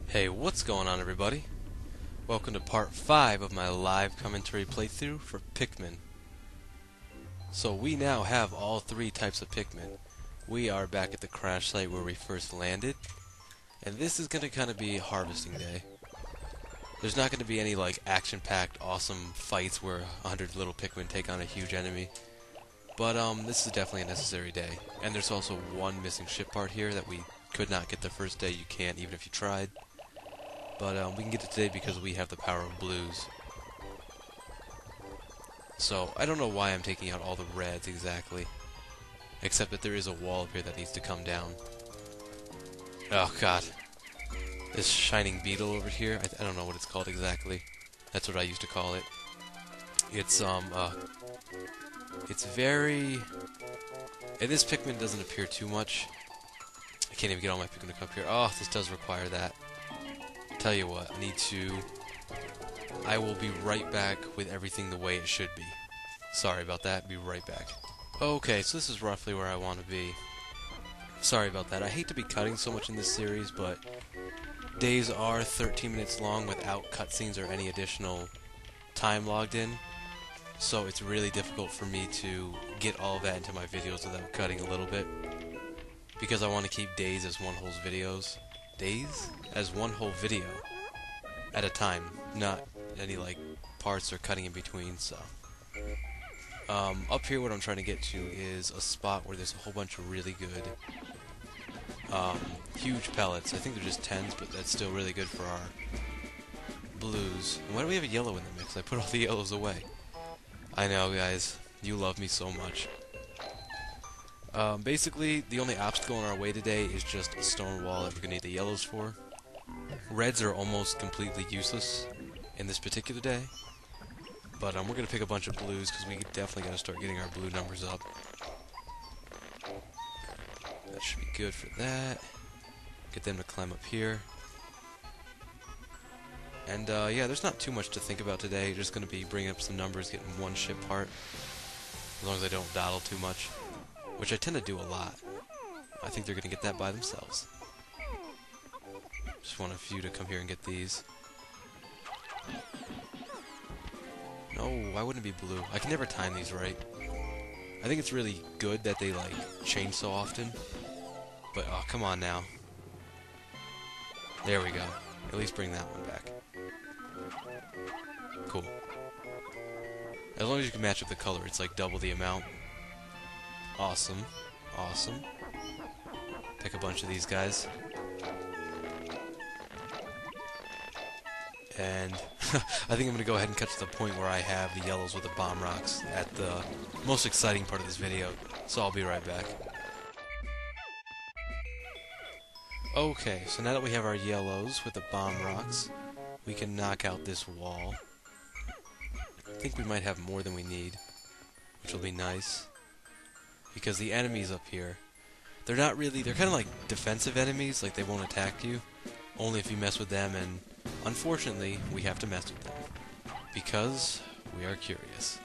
Hey, what's going on, everybody? Welcome to part 5 of my live commentary playthrough for Pikmin. So we now have all 3 types of Pikmin. We are back at the crash site where we first landed, and this is going to kind of be harvesting day. There's not going to be any like action-packed awesome fights where 100 little Pikmin take on a huge enemy, but this is definitely a necessary day. And there's also one missing ship part here that we could not get the first day. You can't even if you tried. But we can get it today because we have the power of blues. So, I don't know why I'm taking out all the reds exactly. Except that there is a wall up here that needs to come down. Oh god. This shining beetle over here, I don't know what it's called exactly. That's what I used to call it. It's very... And this Pikmin doesn't appear too much. I can't even get all my Pikmin to come up here. Oh, this does require that. Tell you what, I will be right back with everything the way it should be. Sorry about that, be right back. Okay, so this is roughly where I want to be. Sorry about that, I hate to be cutting so much in this series, but days are 13 minutes long without cutscenes or any additional time logged in. So it's really difficult for me to get all of that into my videos without cutting a little bit. Because I want to keep days as one whole videos. Days? As one whole video at a time, not any like parts or cutting in between. So up here what I'm trying to get to is a spot where there's a whole bunch of really good huge pellets. I think they're just 10s, but that's still really good for our blues. And why do we have a yellow in the mix? I put all the yellows away. I know, guys, you love me so much. Basically, the only obstacle on our way today is just a stone wall that we're going to need the yellows for. Reds are almost completely useless in this particular day. But we're going to pick a bunch of blues because we definitely got to start getting our blue numbers up. That should be good for that. Get them to climb up here. And yeah, there's not too much to think about today. You're just going to be bringing up some numbers, getting one ship part. As long as I don't dawdle too much. Which I tend to do a lot. I think they're going to get that by themselves. Just want a few to come here and get these. No, why wouldn't it be blue? I can never time these right. I think it's really good that they like change so often. But oh, come on now. There we go. At least bring that one back. Cool. As long as you can match up the color, it's like double the amount. Awesome. Awesome. Pick a bunch of these guys. And I think I'm going to go ahead and cut to the point where I have the yellows with the bomb rocks at the most exciting part of this video. So I'll be right back. Okay, so now that we have our yellows with the bomb rocks, we can knock out this wall. I think we might have more than we need, which will be nice. Because the enemies up here, they're kind of like defensive enemies, like they won't attack you, only if you mess with them, and unfortunately, we have to mess with them. Because we are curious.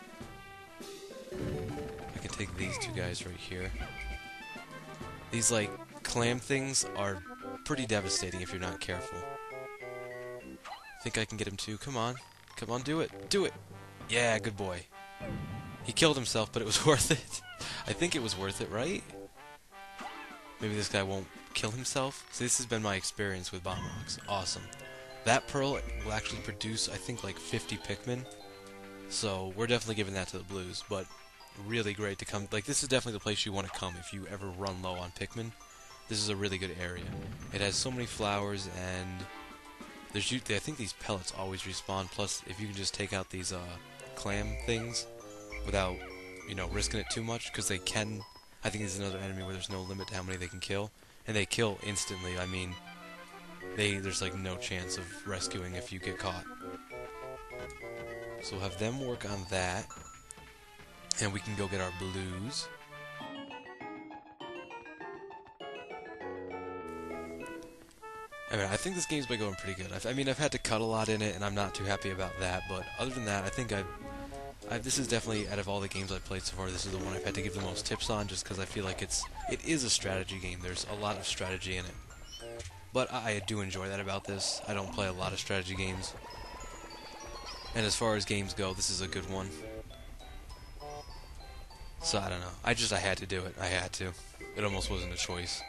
I can take these two guys right here. These, like, clam things are pretty devastating if you're not careful. I think I can get him too. Come on. Come on, do it. Do it! Yeah, good boy. He killed himself, but it was worth it. I think it was worth it, right? Maybe this guy won't kill himself? So this has been my experience with bomb rocks. Awesome. That pearl will actually produce, I think, like 50 Pikmin. So we're definitely giving that to the blues, but really great to come. Like, this is definitely the place you want to come if you ever run low on Pikmin. This is a really good area. It has so many flowers, and there's I think these pellets always respawn. Plus, if you can just take out these clam things without, you know, risking it too much, because they can. I think there's another enemy where there's no limit to how many they can kill, and they kill instantly. I mean, there's like no chance of rescuing if you get caught. So we'll have them work on that, and we can go get our blues. I mean, I think this game's been going pretty good. I mean, I've had to cut a lot in it, and I'm not too happy about that, but other than that, I think this is definitely, out of all the games I've played so far, this is the one I've had to give the most tips on, just because I feel like it is a strategy game. There's a lot of strategy in it. But I do enjoy that about this. I don't play a lot of strategy games. And as far as games go, this is a good one. So I don't know. I had to do it. I had to. It almost wasn't a choice.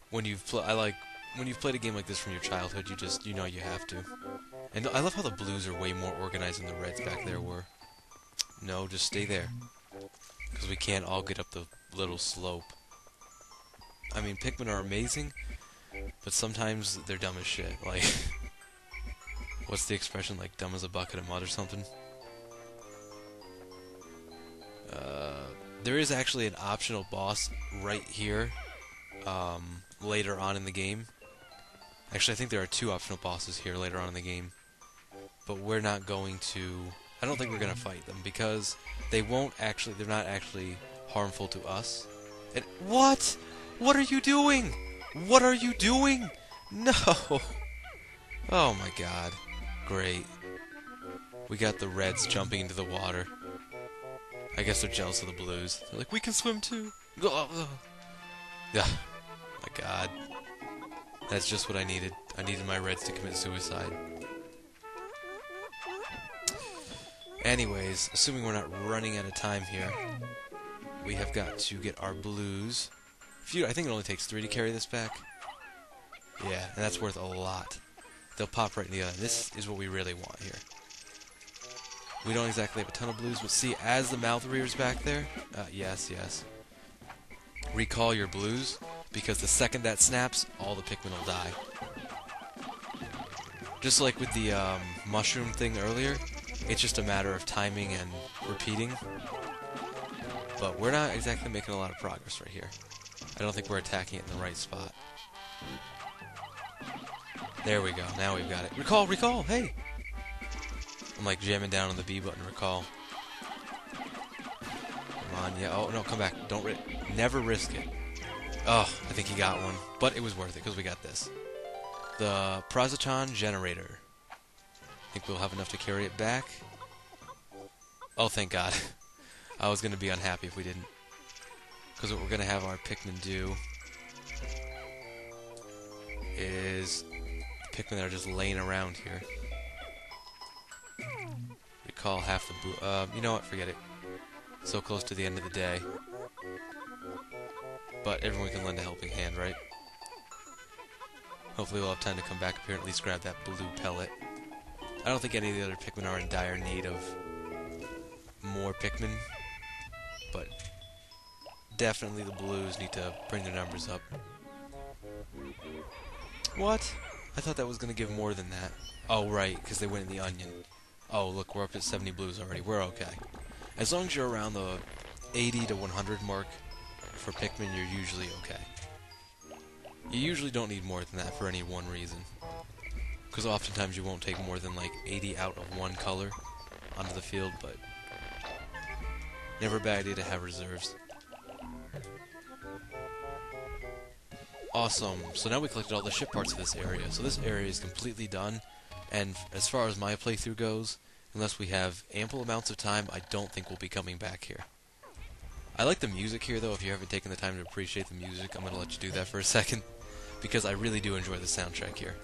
When you've when you've played a game like this from your childhood, you know you have to. And I love how the blues are way more organized than the reds back there were. No, just stay there. Because we can't all get up the little slope. I mean, Pikmin are amazing, but sometimes they're dumb as shit. Like, what's the expression? Like, dumb as a bucket of mud or something? There is actually an optional boss right here, later on in the game. Actually, I think there are 2 optional bosses here later on in the game. But we're not going to... I don't think we're going to fight them, because they're not actually harmful to us. And what? What are you doing? What are you doing? No! Oh my god. Great. We got the reds jumping into the water. I guess they're jealous of the blues. They're like, we can swim too! Yeah. My god. That's just what I needed. I needed my reds to commit suicide. Anyways, assuming we're not running out of time here, we have got to get our blues. I think it only takes 3 to carry this back. Yeah, and that's worth a lot. They'll pop right in the other. This is what we really want here. We don't exactly have a ton of blues, but see, as the mouth rears back there, yes. Recall your blues, because the second that snaps, all the Pikmin will die. Just like with the mushroom thing earlier, it's just a matter of timing and repeating. But we're not exactly making a lot of progress right here. I don't think we're attacking it in the right spot. There we go. Now we've got it. Recall! Recall! Hey! I'm like jamming down on the B button. Recall. Come on. Yeah. Oh, no. Come back. Never risk it. Oh, I think he got one. But it was worth it because we got this. The Prozachon generator. I think we'll have enough to carry it back. Oh, thank God. I was going to be unhappy if we didn't. Because what we're going to have our Pikmin do is the Pikmin that are just laying around here. Recall half the blue. You know what? Forget it. So close to the end of the day. But everyone can lend a helping hand, right? Hopefully we'll have time to come back up here and at least grab that blue pellet. I don't think any of the other Pikmin are in dire need of more Pikmin. But definitely the blues need to bring their numbers up. What? I thought that was going to give more than that. Oh, right, because they went in the onion. Oh, look, we're up at 70 blues already. We're okay. As long as you're around the 80 to 100 mark for Pikmin, you're usually okay. You usually don't need more than that for any one reason. Because oftentimes you won't take more than like 80 out of one color onto the field, but never a bad idea to have reserves. Awesome. So now we collected all the ship parts of this area. So this area is completely done. And as far as my playthrough goes, unless we have ample amounts of time, I don't think we'll be coming back here. I like the music here, though. If you haven't taken the time to appreciate the music, I'm going to let you do that for a second. Because I really do enjoy the soundtrack here.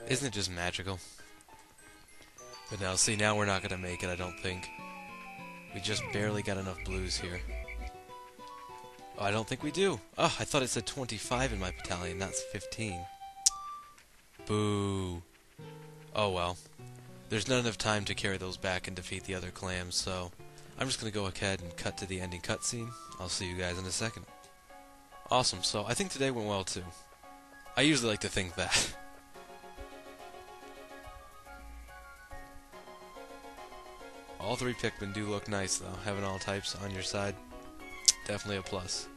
Isn't it just magical? But now, see, now we're not going to make it, I don't think. We just barely got enough blues here. Oh, I don't think we do. Oh, I thought it said 25 in my battalion, that's 15. Boo. Oh well. there's not enough time to carry those back and defeat the other clams, so I'm just going to go ahead and cut to the ending cutscene. I'll see you guys in a second. Awesome, so I think today went well too. I usually like to think that. All three Pikmin do look nice though, having all types on your side. Definitely a plus.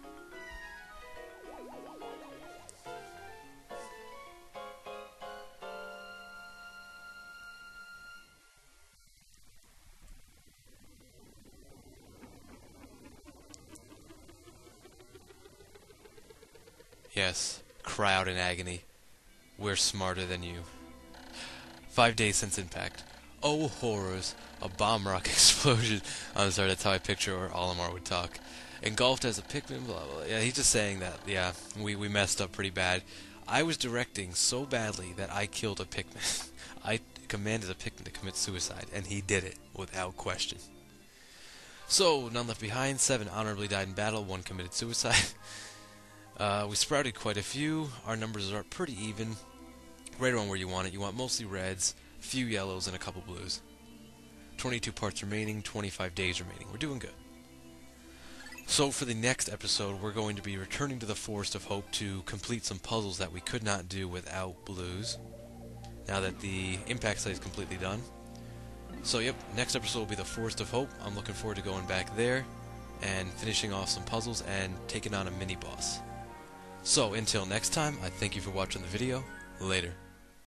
Yes, cry out in agony. We're smarter than you. 5 days since impact. Oh horrors, a bomb rock explosion. I'm sorry, that's how I picture or Olimar would talk. Engulfed as a Pikmin, blah blah. Yeah, he's just saying that, yeah, we messed up pretty bad. I was directing so badly that I killed a Pikmin. I commanded a Pikmin to commit suicide, and he did it, without question. So, none left behind, 7 honorably died in battle, 1 committed suicide. We sprouted quite a few, our numbers are pretty even. Right around where you want it. You want mostly reds, a few yellows, and a couple blues. 22 parts remaining, 25 days remaining. We're doing good. So for the next episode, we're going to be returning to the Forest of Hope to complete some puzzles that we could not do without blues, now that the impact site is completely done. So yep, next episode will be the Forest of Hope. I'm looking forward to going back there and finishing off some puzzles and taking on a mini-boss. So until next time, I thank you for watching the video. Later.